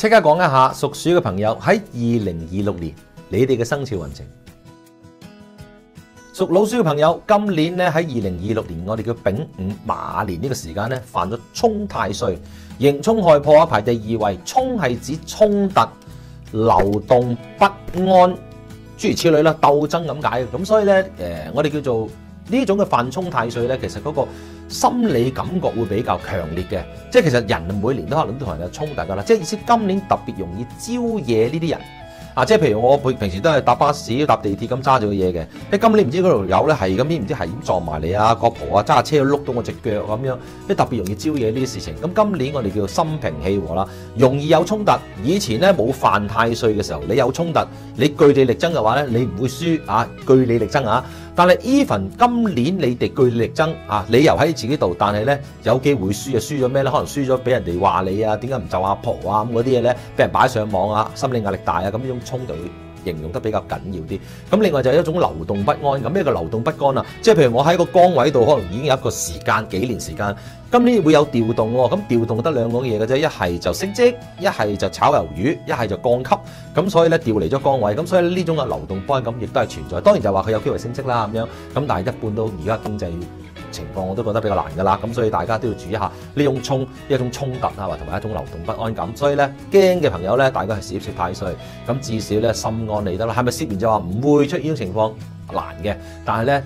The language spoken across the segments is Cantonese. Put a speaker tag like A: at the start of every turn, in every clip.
A: 即刻講一下屬鼠嘅朋友喺2026年你哋嘅生肖運程。屬老鼠嘅朋友，今年咧喺2026年，我哋叫丙午馬年呢個時間咧犯咗沖太歲，刑沖害破排第2位。沖係指衝突、流動、不安，諸如此類啦，鬥爭咁解嘅。咁所以咧，我哋叫做呢種嘅犯沖太歲咧，其實嗰個心理感覺會比較強烈嘅。即係其實人每年都可能都同人有衝突噶啦。即係意思今年特別容易招惹呢啲人。即係譬如我平時都係搭巴士、搭地鐵咁揸住個嘢嘅，今年唔知嗰條友咧係咁，唔知係咁撞埋你啊，個婆啊揸車碌到我隻腳咁樣，特別容易招惹呢啲事情。咁今年我哋叫做心平氣和啦，容易有衝突。以前咧冇犯太歲嘅時候，你有衝突，你據理力爭嘅話咧，你唔會輸啊，據理力爭啊。但係 even 今年你哋據理力爭啊，理由喺自己度，但係咧有機會輸啊，輸咗咩咧？可能輸咗俾人哋話你啊，點解唔就阿婆啊咁嗰啲嘢咧，俾人擺上網啊，心理壓力大啊，咁呢種衝就會形容得比較緊要啲。咁另外就係一種流動不安。咁咩叫流動不安啊？即係譬如我喺個崗位度，可能已經有一個時間幾年時間，今年會有調動喎。咁調動得兩種嘢嘅啫，一係就升職，一係就炒魷魚，一係就降級。咁所以咧調離咗崗位，咁所以呢種嘅流動不安咁亦都係存在。當然就話佢有機會升職啦咁樣，咁但係一般都而家經濟情況我都覺得比較難㗎啦。咁所以大家都要注意一下呢種一種衝突啊，同埋一種流動不安感。所以咧驚嘅朋友咧，大家係攝太歲，咁至少咧心安理得啦。係咪攝完就話唔會出現呢種情況？難嘅，但係咧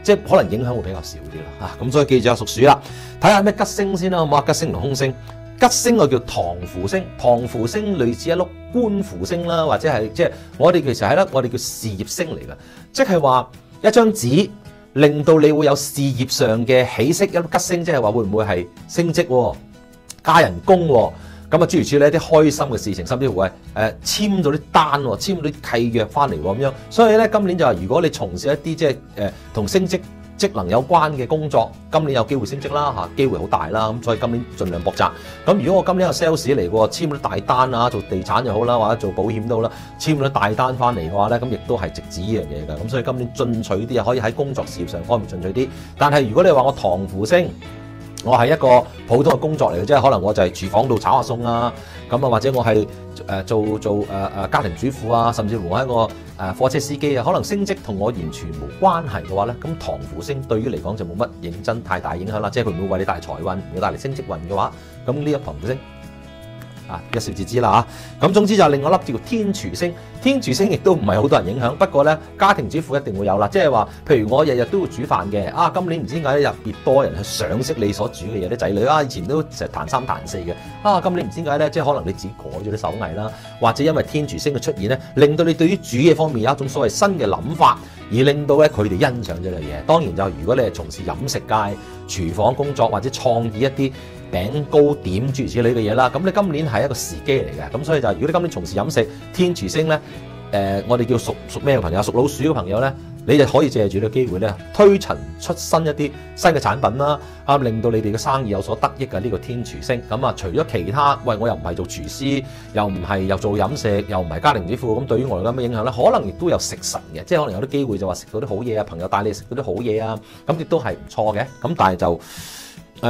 A: 即係可能影響會比較少啲啦。咁所以記住啊，屬鼠啦，睇下咩吉星先啦，好唔好啊？吉星同凶星。吉星我叫唐符星，唐符星類似一碌官符星啦，或者係即係我哋其實係咧，我哋叫事業星嚟嘅，即係話一張紙令到你會有事業上嘅起色。一碌吉星即係話會唔會係升職、加人工咁啊？諸如此類一啲開心嘅事情，甚至乎係簽咗啲單、簽咗啲契約翻嚟咁樣。所以咧今年就係如果你從事一啲即係同升職職能有關嘅工作，今年有機會升職啦嚇，機會好大啦。咁所以今年盡量搏責。咁如果我今年有 sales 嚟喎，簽咗大單啊，做地產又好啦，或者做保險都好啦，簽咗大單翻嚟嘅話咧，咁亦都係直指呢樣嘢㗎。咁所以今年進取啲啊，可以喺工作事業上方面進取啲。但係如果你話我唐符星，我係一個普通嘅工作嚟嘅，即係可能我就係廚房度炒下餸啊，咁啊或者我係做家庭主婦啊，甚至乎我係一個貨車司機啊，可能升職同我完全冇關係嘅話咧，咁唐符星對於嚟講就冇乜認真太大影響啦，即係佢唔會為你帶來財運，唔會帶嚟升職運嘅話，咁呢一唐符星一笑置之啦嚇。咁總之就係另外一粒叫天廚星，天廚星亦都唔係好多人影響，不過咧家庭主婦一定會有啦，即係話譬如我日日都要煮飯嘅，今年唔知點解咧特別多人去賞識你所煮嘅嘢，啲仔女以前都成日彈三彈四嘅，今年唔知點解咧，即係可能你自己改咗啲手藝啦，或者因為天廚星嘅出現咧，令到你對於煮嘢方面有一種所謂新嘅諗法，而令到咧佢哋欣賞咗樣嘢。當然就如果你係從事飲食界、廚房工作或者創意一啲餅糕點諸如此類嘅嘢啦，咁你今年係一個時機嚟嘅。咁所以就如果你今年從事飲食，天廚星咧，我哋叫屬咩嘅朋友，屬老鼠嘅朋友咧，你就可以借住呢個機會咧，推陳出新一啲新嘅產品啦，令到你哋嘅生意有所得益嘅呢個天廚星。咁除咗其他，我又唔係做廚師，又唔係又做飲食，又唔係家庭主婦，咁對於我嚟講咩影響咧？可能亦都有食神嘅，即係可能有啲機會就話食到啲好嘢啊，朋友帶你食到啲好嘢啊，咁亦都係唔錯嘅。咁但係就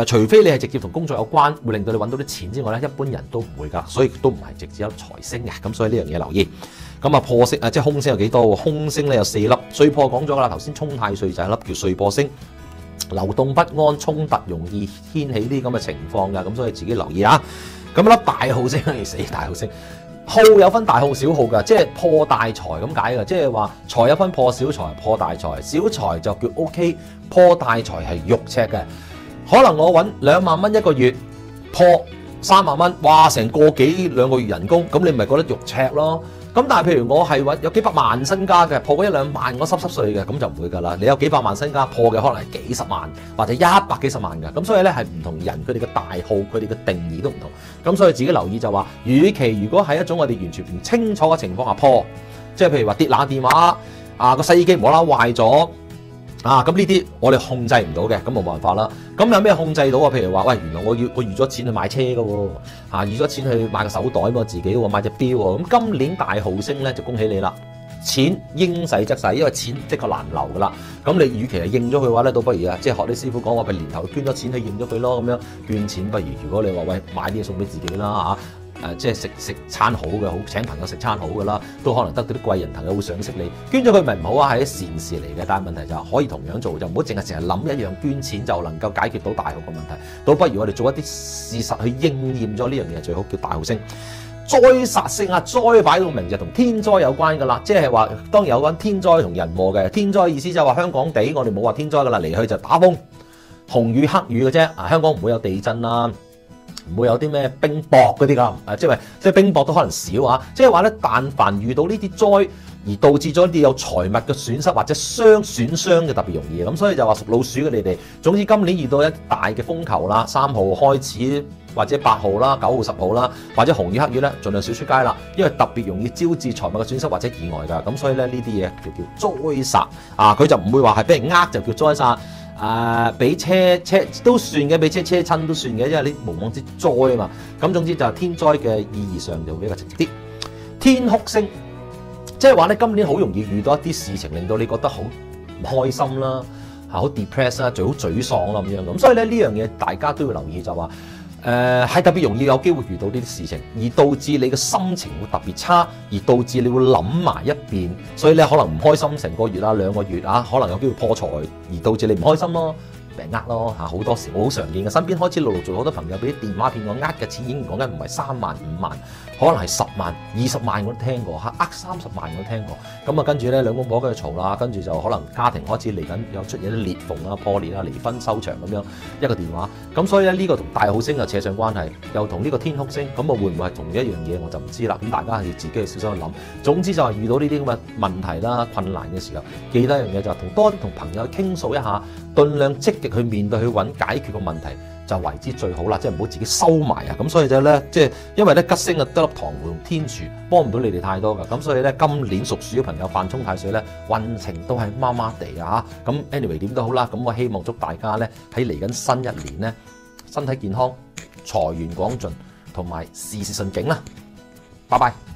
A: 除非你係直接同工作有關，會令到你揾到啲錢之外咧，一般人都唔會㗎，所以都唔係直接有財星嘅。咁所以呢樣嘢留意。咁破星即係凶星有幾多？凶星咧有4粒，歲破講咗㗎啦。頭先沖太歲就係一粒叫歲破星，流動不安、衝突容易掀起啲咁嘅情況㗎。咁所以自己留意啊。咁一粒大耗星係死大耗星，耗有分大耗小耗㗎，即係破大財咁解㗎。即係話財有分破小財、破大財，小財就叫 OK， 破大財係肉赤嘅。可能我揾2萬蚊一個月，破3萬蚊，哇！成個幾2個月人工，咁你咪覺得肉赤咯？咁但係譬如我係揾有幾百萬身家嘅，破嗰1-2萬我濕濕碎嘅，咁就唔會㗎啦。你有幾百萬身家，破嘅可能係幾十萬或者100幾十萬㗎。咁所以咧係唔同人佢哋嘅大耗，佢哋嘅定義都唔同。咁所以自己留意就話，與其如果係一種我哋完全唔清楚嘅情況下破，即係譬如話跌冷電話個洗衣機無啦啦壞咗。咁呢啲我哋控制唔到嘅，咁冇辦法啦。咁有咩控制到啊？譬如話，喂，原來我預咗錢去買車㗎喎，預咗錢去買個手袋喎，自己喎，買隻錶喎。咁今年大耗星咧就恭喜你啦，錢應使則使，因為錢的確難留㗎啦。咁你與其係應咗佢嘅話咧，倒不如即係學啲師傅講話，年頭捐咗錢去應咗佢咯，咁樣捐錢不如。如果你話喂買啲嘢送俾自己啦即係食餐好嘅，好請朋友食餐好嘅啦，都可能得到啲貴人朋友會賞識你。捐咗佢咪唔好啊，係一善事嚟嘅。但係問題就係可以同樣做，就唔好淨係成日諗一樣捐錢就能夠解決到大學嘅問題。倒不如我哋做一啲事實去應驗咗呢樣嘢，最好叫大號星。災煞星啊，災擺到明就同天災有關㗎啦，即係話當然有關天災同人禍嘅。天災意思就係話香港地，我哋冇話天災㗎啦，嚟去就打風、紅雨、黑雨嘅啫。香港唔會有地震啦。唔會有啲咩冰雹嗰啲㗎，即係冰雹都可能少啊！即係話咧，但凡遇到呢啲災而導致咗啲有財物嘅損失或者損傷嘅特別容易，咁所以就話屬老鼠嘅你哋，總之今年遇到一大嘅風球啦，3號開始或者8號啦、9號、10號啦，或者紅雨黑雨咧，盡量少出街啦，因為特別容易招致財物嘅損失或者意外㗎。咁所以咧呢啲嘢就叫災煞啊，佢就唔會話係俾人呃就叫災煞。俾車都算嘅，俾車親都算嘅，因為你無妄之災啊嘛。咁總之就係天災嘅意義上就比較直接啲。天哭星，即係話咧今年好容易遇到一啲事情，令到你覺得好唔開心啦，好 depress 啦，最好沮喪啦咁樣。咁所以咧呢樣嘢大家都要留意，就話係特別容易有機會遇到呢啲事情，而導致你嘅心情會特別差，而導致你會諗埋一邊，所以咧可能唔開心成個月啊、2個月啊，可能有機會破財，而導致你唔開心咯。俾人呃咯嚇，好多時好常見嘅，身邊開始陸陸續續好多朋友俾啲電話騙我呃嘅錢已經講緊唔係3萬5萬，可能係10萬、20萬我都聽過嚇，呃30萬我都聽過。咁啊跟住咧兩公婆跟住嘈啦，跟住就可能家庭開始嚟緊有出現啲裂縫啊、破裂啊、離婚收場咁樣一個電話。咁所以咧呢個同大號星又扯上關係，又同呢個天哭星，咁啊會唔會係同一樣嘢我就唔知啦。咁大家係自己要小心去諗。總之就係遇到呢啲咁嘅問題啦、困難嘅時候，記得一樣嘢就係多啲同朋友傾訴一下，盡量積極去面對去揾解決個問題就為之最好啦，即係唔好自己收埋啊！咁所以就咧，即係因為咧吉星啊得粒唐門天柱，幫唔到你哋太多噶。咁所以咧今年屬鼠嘅朋友犯沖太歲咧，運程都係麻麻地啊！咁 anyway 點都好啦，咁我希望祝大家咧喺嚟緊新一年咧身體健康、財源廣進同埋事事順境啦！拜拜。